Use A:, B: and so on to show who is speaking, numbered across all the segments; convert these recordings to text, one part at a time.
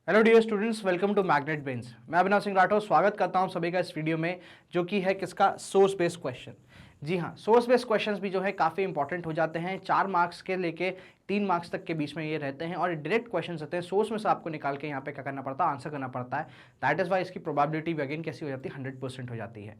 A: Hello dear students, welcome to magnet brains. मैं अभिनव सिंह राठौर स्वागत करता हूं सभी का इस वीडियो में, जो कि है किसका, सोर्स बेस्ड क्वेश्चन। जी हाँ, सोर्स बेस्ड क्वेश्चंस भी जो है काफ़ी इंपॉर्टेंट हो जाते हैं। 4 मार्क्स के लेके 3 मार्क्स तक के बीच में ये रहते हैं और डायरेक्ट क्वेश्चंस रहते हैं। सोर्स में से आपको निकाल के यहाँ पे क्या करना पड़ता है, आंसर करना पड़ता है। दैट इज वाई इसकी प्रोबेबिलिटी भी अगेन कैसी हो जाती है, 100% हो जाती है।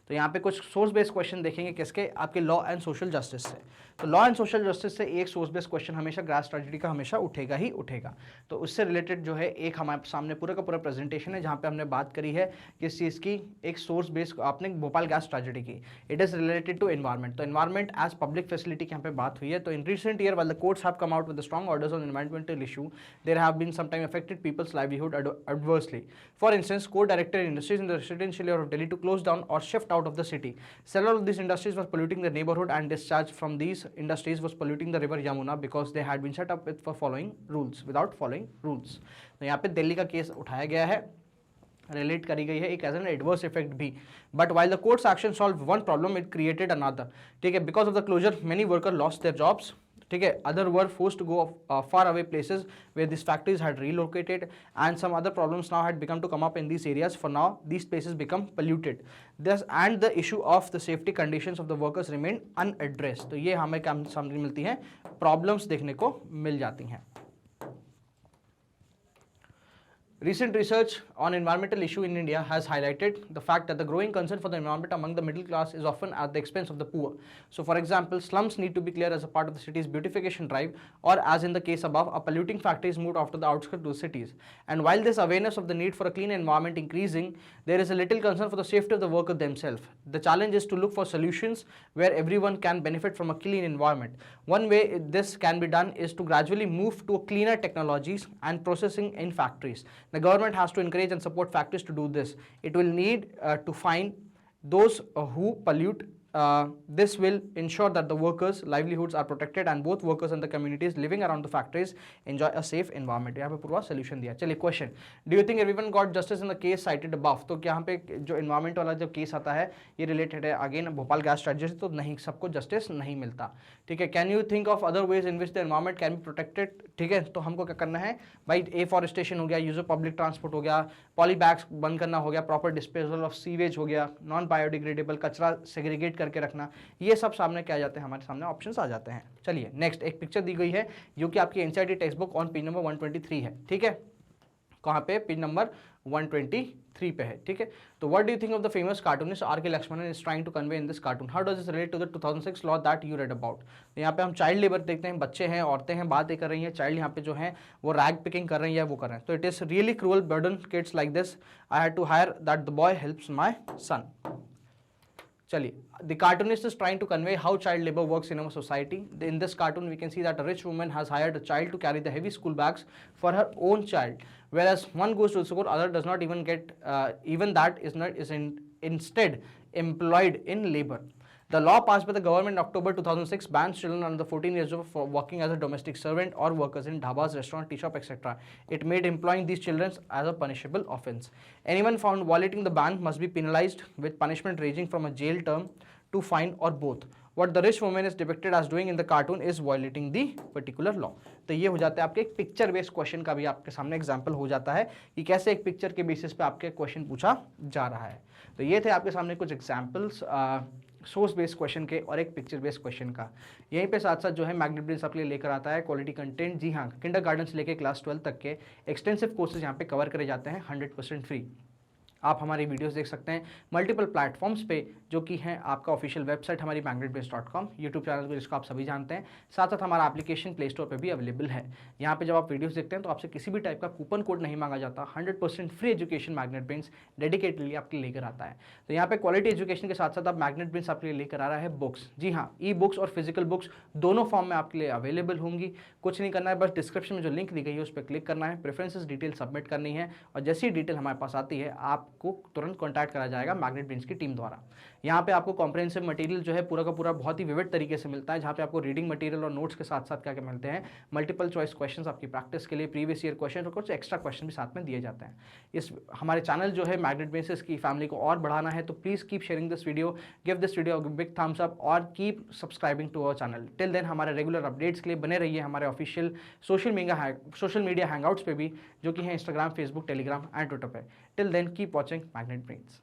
A: तो यहाँ पे कुछ सोर्स बेस्ड क्वेश्चन देखेंगे किसके, आपके लॉ एंड सोशल जस्टिस से। तो लॉ एंड सोशल जस्टिस से एक सोर्स बेस्ड क्वेश्चन हमेशा ग्रास ट्रेजेडी का हमेशा उठेगा ही उठेगा। तो उससे रिलेटेड जो है एक हमारे सामने पूरा का पूरा प्रेजेंटेशन है, जहाँ पे हमने बात करी है किस चीज़ की, एक सोर्स बेस्ड आपने भोपाल गैस ट्रेजेडी की। It is related to environment. तो एनवायरमेंट एज पब्लिक फैसिलिटी की यहाँ पे बात हुई है। तो in recent year while the courts have come out with strong orders on environmental issue, there have been sometime affected peoples livelihood adversely. For instance, court directed industries in the residential area of Delhi to close down or shift out of the city. Several of these industries was polluting the neighborhood, and discharge from these industries was polluting the river Yamuna because they had been set up with for following rules without following rules. तो यहाँ पे दिल्ली का case उठाया गया है, relate करी गई है एक एज एन एडवर्स इफेक्ट भी। But while the courts action solve one problem, it created another. ठीक है, because of the closure many worker lost their jobs. ठीक है, other were forced to go far away places where these factories had relocated, and some other problems now had begun to come up in these areas. For now these places become polluted, thus and the issue of the safety conditions of the workers remain unaddressed. तो ये हमें क्या समझ मिलती है, problems देखने को मिल जाती हैं। Recent research on environmental issue in India has highlighted the fact that the growing concern for the environment among the middle class is often at the expense of the poor. So for example, slums need to be cleared as a part of the city's beautification drive, or as in the case above, a polluting factory is moved off to the outskirts of the cities. And while this awareness of the need for a clean environment increasing, there is a little concern for the safety of the worker themselves. The challenge is to look for solutions where everyone can benefit from a clean environment. One way this can be done is to gradually move to cleaner technologies and processing in factories. The government has to encourage and support factories to do this. It will need to find those who pollute. This will ensure that the workers' livelihoods are protected and both workers and the communities living around the factories enjoy a safe environment. यहाँ पे पूरा solution दिया। चलिए question, do you think everyone got justice in the case cited above? तो यहाँ पे जो environment वाला जो केस आता है ये रिलेटेड है अगेन भोपाल गैस ट्रेजेडी, तो नहीं, सबको जस्टिस नहीं मिलता। ठीक है, can you think of other ways in which the environment can be protected? ठीक है, तो हमको क्या करना है भाई, एफॉरेस्टेशन हो गया, यूज ऑफ पब्लिक ट्रांसपोर्ट हो गया, पॉली बैग्स बंद करना हो गया, प्रॉपर डिस्पोजल ऑफ सीवेज हो गया, नॉन बायोडिग्रेडेबल कचरा सेग्रीगेट करके रखना, ये सब सामने क्या आ जाते हैं, हमारे सामने ऑप्शंस आ जाते हैं। चलिए नेक्स्ट एक पिक्चर दी गई है जो कि आपकी NCERT text book on page number 123 है। ठीक है, कहाँ पे, पेज नंबर 123 पे है। ठीक है, तो what do you think of the famous cartoonist R K Lakshmanan is trying to convey in this cartoon? How does this relate to the 2006 law that you read about? तो यहाँ पे हम चाइल्ड लेबर देखते हैं, बच्चे हैं, औरतें हैं, बात कर रही हैं, चाइल्ड यहाँ पे जो है वो रैग पिकिंग कर रही है, वो कर रहे हैं। तो it is really cruel burden kids like this, I had to hire that the boy helps my son. चलिए, the cartoonist is trying to convey how child labor works in our society. In this cartoon we can see that a rich woman has hired a child to carry the heavy school bags for her own child, whereas one goes to school, other does not even get even that is instead employed in labor. The law passed by the government in October 2006 bans children under 14 years of working as a domestic servant or workers in dhabas, restaurant, tea shop, etc. It made employing these children as a punishable offence. Anyone found violating the ban must be penalized with punishment ranging from a jail term to fine or both. What the rich woman is depicted as doing in the cartoon is violating the particular law. तो ये हो जाता है आपके एक picture based question का भी आपके सामने एग्जाम्पल हो जाता है कि कैसे एक पिक्चर के बेसिस पे आपके क्वेश्चन पूछा जा रहा है। तो ये थे आपके सामने कुछ एग्जाम्पल्स सोर्स बेस्ड क्वेश्चन के और एक पिक्चर बेस्ड क्वेश्चन का। यहीं पे साथ साथ जो है मैग्नेट ब्रेन्स आपके लिए लेकर आता है क्वालिटी कंटेंट। जी हाँ, किंडरगार्टन से लेकर क्लास 12 तक के एक्सटेंसिव कोर्सेज यहाँ पे कवर करे जाते हैं 100% फ्री। आप हमारी वीडियोस देख सकते हैं मल्टीपल प्लेटफॉर्म्स पे, जो कि है आपका ऑफिशियल वेबसाइट हमारी magnetbase.com, यूट्यूब चैनल पर जिसको आप सभी जानते हैं, साथ साथ हमारा एप्लीकेशन प्ले स्टोर पे भी अवेलेबल है। यहाँ पे जब आप वीडियोस देखते हैं तो आपसे किसी भी टाइप का कूपन कोड नहीं मांगा जाता, 100% free education magnet brains dedicatedly आपके लिए लेकर आता है। तो यहाँ पे क्वालिटी एजुकेशन के साथ साथ आप मैग्नेट ब्रेन्स आपके लिए लेकर आ रहा है बुक्स। जी हाँ, ई बुक्स और फिजिकल बुक्स दोनों फॉर्म में आपके लिए अवेलेबल होंगी। कुछ नहीं करना है, बस डिस्क्रिप्शन में जो लिंक दी गई है उस पर क्लिक करना है, प्रेफरेंसेस डिटेल सबमिट करनी है, और जैसी डिटेल हमारे पास आती है आप आपको तुरंत कॉन्टैक्ट करा जाएगा मैग्नेट ब्रेन्स की टीम द्वारा। यहाँ पे आपको कॉम्प्रिहेंसिव मटेरियल जो है पूरा का पूरा बहुत ही विविड तरीके से मिलता है, जहाँ पे आपको रीडिंग मटेरियल और नोट्स के साथ साथ क्या क्या मिलते हैं, मल्टीपल चॉइस क्वेश्चंस आपकी प्रैक्टिस के लिए, प्रीवियस ईयर क्वेश्चन और कुछ एक्स्ट्रा क्वेश्चन भी साथ में दिए जाते हैं। इस हमारे चैनल जो है मैग्नेट ब्रेन्स की फैमिली को और बढ़ाना है, तो please keep sharing this video, give this video big thumbs up और keep subscribing to our channel. Till then हमारे रेगुलर अपडेट्स के लिए बने रहिए हमारे ऑफिशियल सोशल मीडिया हैंगआउट्स पे भी, जो कि है Instagram, Facebook, Telegram and Twitter पे। Till then keep watching Magnet brains.